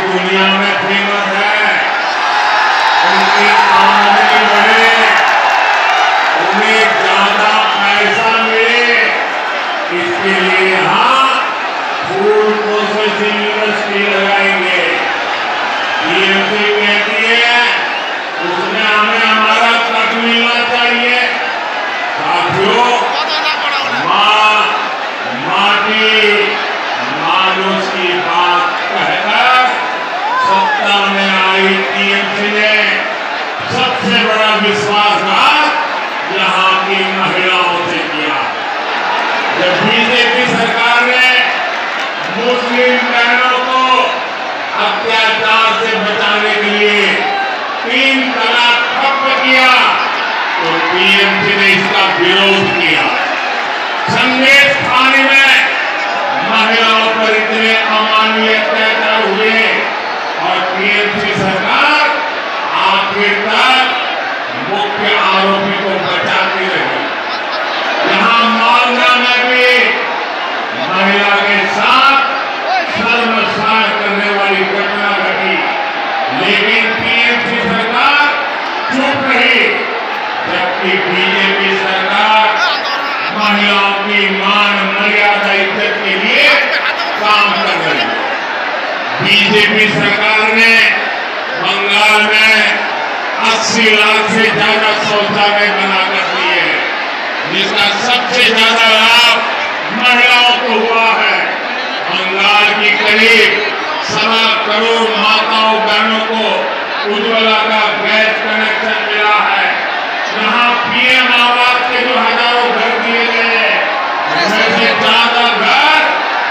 दुनिया में फेमस है, उनकी आमदनी बढ़े, उन्हें ज्यादा पैसा मिले, इसके लिए यहाँ फूड प्रोसेसिंग इंडस्ट्री लगाएंगे। पीएमसी कहती है उसमें हमें हमारा कट मिलना चाहिए। साथियों, माटी मानुष की बात कहकर सत्ता में आई टीएमसी ने सबसे बड़ा विश्वासघात यहाँ की महिलाओं से किया। जब बीजेपी सरकार ने मुस्लिम बहनों को अत्याचार से बचाने के लिए 3 तलाक ठप्प किया तो टीएमसी ने इसका विरोध किया। संदेश थाने में महिलाओं पर इतने अमानवीय अत्याचार हुए और टीएमसी सरकार आखिर तक मुख्य आरोपी को बचाती रही। यहाँ मालदा में भी महिला के साथ शर्मसार करने वाली घटना घटी, लेकिन टीएमसी सरकार चुप रही, जबकि बीजेपी सरकार महिलाओं की मान मर्यादा इज्जत के लिए काम कर रही है। बीजेपी सरकार ने बंगाल में 80 लाख से ज्यादा शौचालय बनाकर दिए, जिसका सबसे ज्यादा लाभ महिलाओं को हुआ है। बंगाल की करीब 1.25 करोड़ माताओं बहनों को उज्ज्वला का गैस कनेक्शन मिला है। यहाँ पीएम आवास के जो हजारों घर दिए गए, उनमें से ज्यादा घर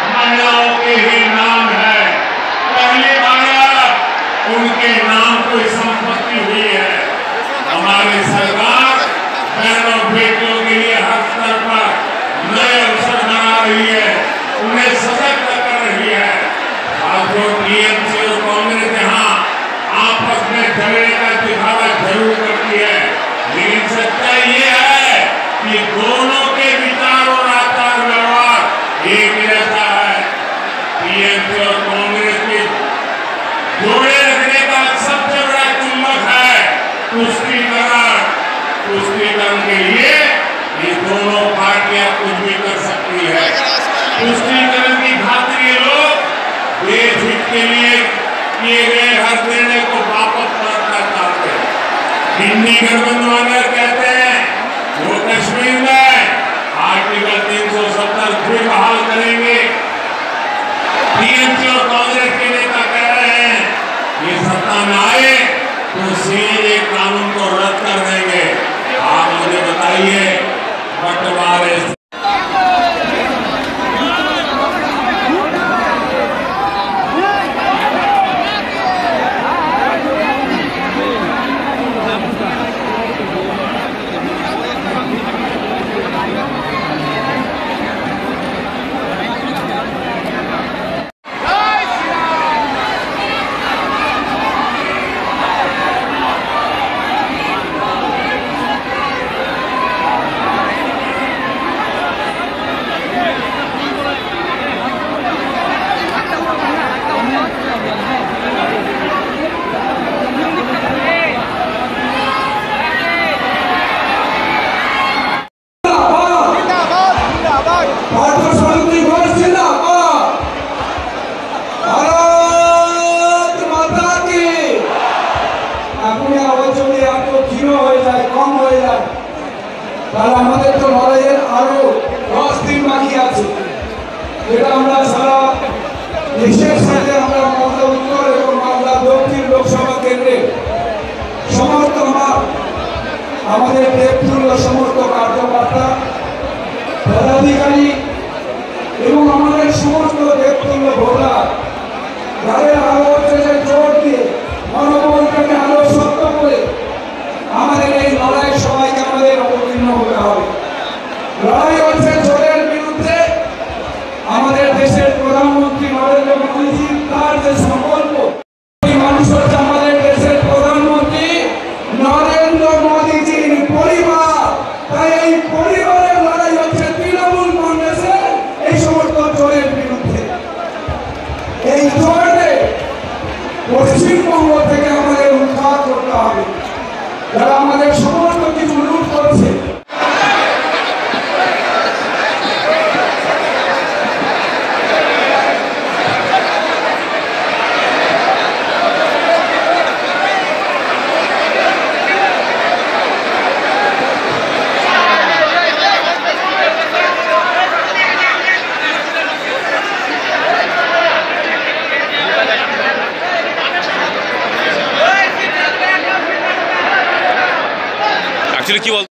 महिलाओं के ही नाम है। पहली बार उनके नाम कोई संपत्ति हुई है। हमारी सरकार बहनों बेटियों के लिए हर स्तर पर नए अवसर बना रही है, उन्हें सशक्त कर रही है। साथियों, टीएमसी और कांग्रेस यहाँ आपस में झगड़े का दिखावा जरूर करती है, लेकिन सच्चाई ये है कि दोनों के विचार और आचार व्यवहार एक जैसा है। टीएमसी और कांग्रेस के जोड़े रखने का सबसे बड़ा चुंबक है तुष्टीकरण। तुष्टीकरण के लिए ये दोनों पार्टियां कुछ भी कर सकती है। तुष्टीकरण की खातिर ये लोग देश हित के लिए किए गए हर निर्णय को वापस करना चाहते हैं। हिंदी गठबंधन कहते हैं वो कश्मीर में आर्टिकल 370 फिर बहाल करेंगे। टीएमसी और कांग्रेस के नेता कह रहे हैं ये सत्ता में आए तो सीएए कानून को रद्द कर देंगे। आप मुझे बताइए बंटवारे আমাদের তো লড়াইয়ের আরো 10 দিন বাকি আছে, যেটা আমরা সারা দেশের সাথে আমরা মালদা উত্তর এবং মালদা দক্ষিণ লোকসভা কেন্দ্রে সমস্ত আমাদের দেবতুল্য সমস্ত কার্যকর্তা পদাধিকারী এবং আমাদের সমস্ত দেবতুল্য ভোটার যাদের আরো জোর দিয়ে মনোবলটাকে আরো শক্ত করে আমাদের এই লড়াই সবাইকে আমাদের অবতীর্ণ হতে হবে। লড়াই হচ্ছে জোরের বিরুদ্ধে। আমাদের দেশের প্রধানমন্ত্রী নরেন্দ্র মোদীজি তার যে সংকল্প, মানুষ হচ্ছে আমাদের দেশের প্রধানমন্ত্রী নরেন্দ্র মোদীজির পরিবার। তাই এই পরিবারের লড়াই হচ্ছে তৃণমূল বলছিলেন কি বল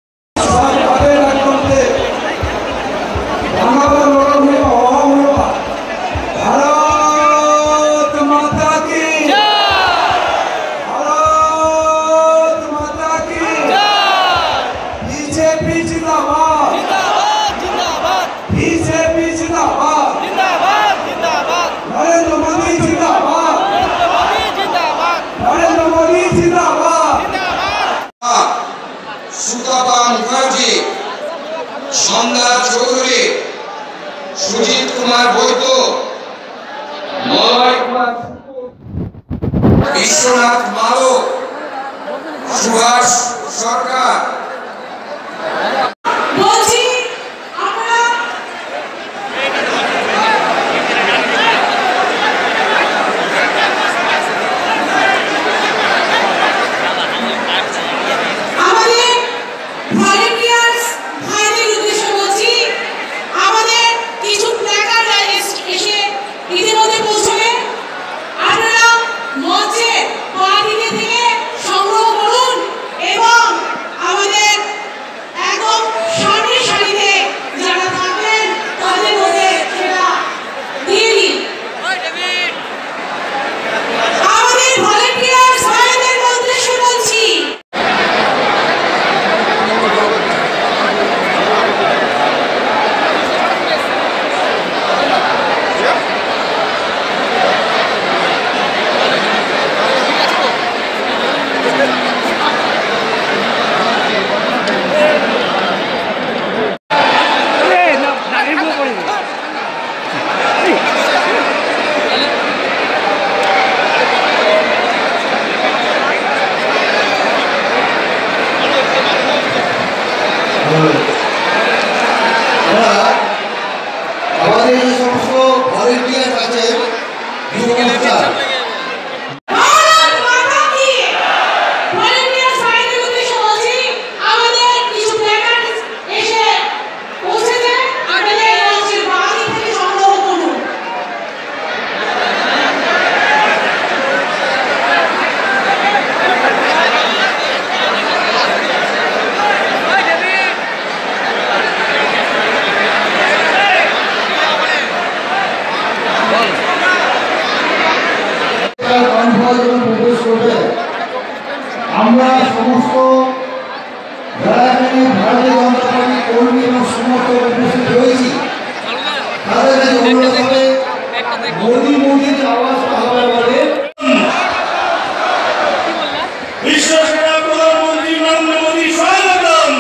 সুতপা মুখার্জি, সন্ধ্যা চৌধুরী, সুজিত কুমার বৈদ্য, মলয় কুমার, বিশ্বনাথ মালো, সুভাষ সরকার। আমাদের যে সমস্ত ভলেন্টিয়ার আছে প্রবেশ করবে, আমরা সমস্ত যারা এখানে ভারতীয় জনতা পার্টি কর্মী এবং সমর্থক উপস্থিত হয়েছি তাদের কাছে অনুরোধ হবে মোদি মোদির আওয়াজটা হবে বলে বিশ্বসেনা প্রধানমন্ত্রী নরেন্দ্র মোদী স্বাগতম,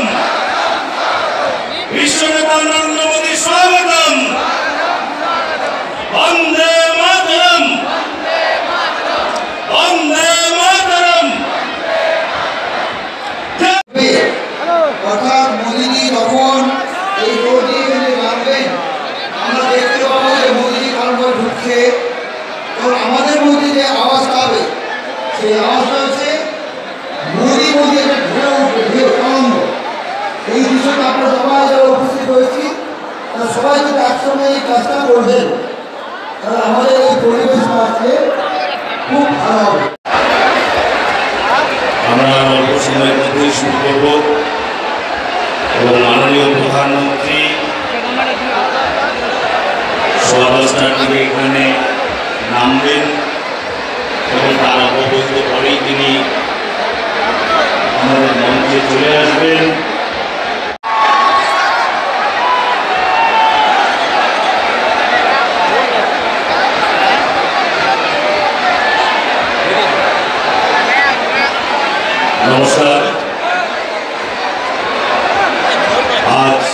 বিশ্বনেতা নরেন্দ্র মোদী স্বাগতম, বন্দে মাতরম, বন্দে মাতরম। অর্থাৎ মোদিজি যখন এই রোডে এখানে নামবেন আমরা দেখতে পাবো যে মোদিজি কারণ ঢুকছে, তো আমাদের মধ্যে যে আওয়াজটা হবে সেই আওয়াজটা হচ্ছে মোদি মোদি একটা ঢেউ উঠবে, ঢেউ আনন্দ। এই বিষয়টা আমরা সবাই যারা উপস্থিত হয়েছি তারা সবাই যদি একসঙ্গে এই কাজটা করবেন তাহলে আমাদের এই পরিবেশটা আজকে খুব ভালো হবে। আমরা অল্প সময়ের মধ্যেই শুরু করব এবং মাননীয় প্রধানমন্ত্রী সোয়া 10টার দিকে এখানে নামবেন এবং তার অবগত পরেই তিনি আমাদের মঞ্চে চলে আসবেন। নমস্কার। আজ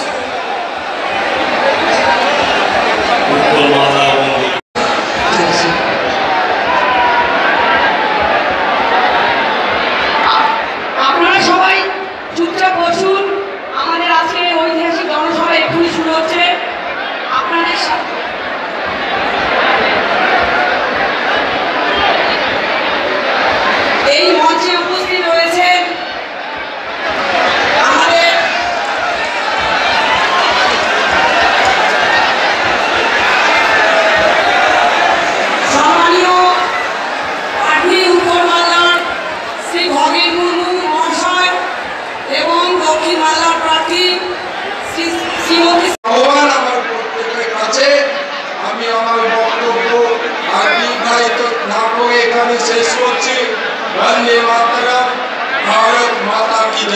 উত্তর মালদা আপনারা সবাই চুপচাপ বসুন।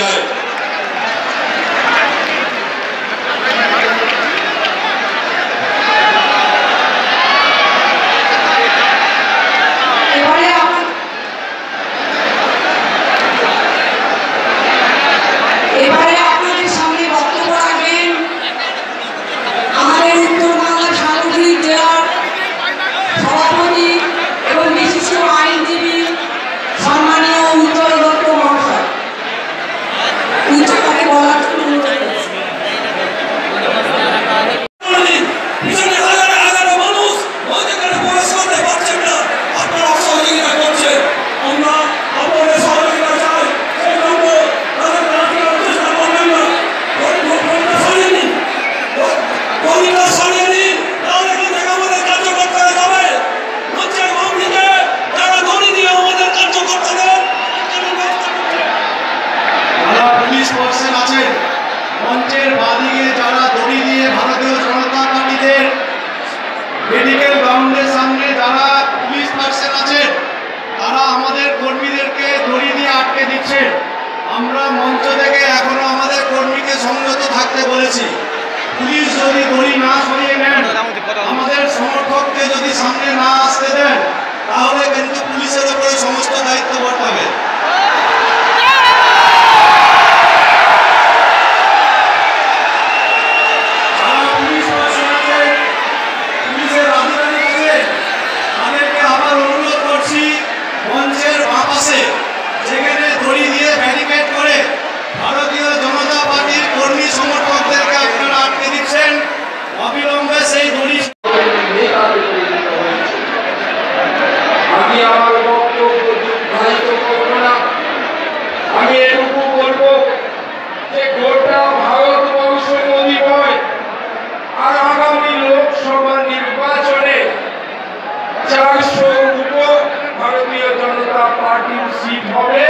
যায়। এবারে আপনাদের সামনে বক্তব্য রাখবেন আমাদের উত্তর বাংলা সাংগঠনিক জেলার সভাপতি এবং বিশিষ্ট আইনজীবী সম্মানীয় উজ্জ্বল দত্ত মহাশয়। উচ্চতাকে বলার জন্য অনুরোধ করছি। পুলিশ পার্সন আছেন মঞ্চের বাদিকে যারা দড়ি দিয়ে ভারতীয় জনতা পার্টিদের মেডিকেল গ্রাউন্ডের সামনে যারা পুলিশ পার্সন আছেন তারা আমাদের কর্মীদেরকে দড়ি দিয়ে আটকে দিচ্ছে। আমরা মঞ্চ থেকে এখনো আমাদের কর্মীকে সংযত থাকতে বলেছি। পুলিশ যদি দড়ি না সরিয়ে নেন, আমাদের সমর্থককে যদি সামনে না আসতে দেন, তাহলে কিন্তু পুলিশের উপরে সমস্ত দায়িত্ব বর্তাবে। মঞ্চের বাঁ পাশে যেখানে দড়ি দিয়ে ব্যারিকেড করে ভারতীয় জনতা পার্টির কর্মী সমর্থকদেরকে আপনারা আটকে দিচ্ছেন, অবিলম্বে সেই দড়ি। আমি আমার বক্তব্য দীর্ঘায়িত করব না। আমি এটুকু বলবো যে গোটা ভারতবর্ষ মোদী নয়, আর আগামী লোকসভা নির্বাচনে 400 উপর ভারতীয় জনতা পার্টির সিট হবে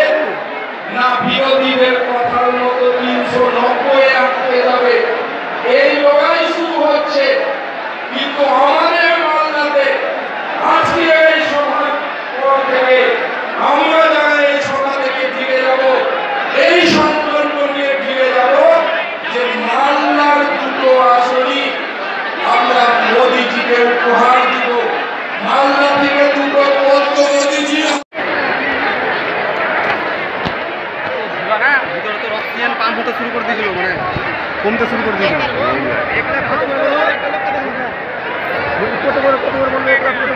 না, বিরোধীদের কথার মতো 390 আটকে যাবে। এই লড়াই শুরু হচ্ছে, কিন্তু আমাদের মালদাতে আজকে এই সভার পর থেকে আমরা যারা এই সভা থেকে ফিরে যাব, এই সংকল্প নিয়ে ফিরে যাব যে মালদার দুটো আসনই আমরা মোদীজিকে উপহার দিব। মালদা থেকে দুটো পদ্ম মোদীজি ভিতরে তো অক্সিজেন পাম্প হতে শুরু করে দিয়েছিল, মানে কমতে শুরু করে দিয়েছিল। কত করে বললো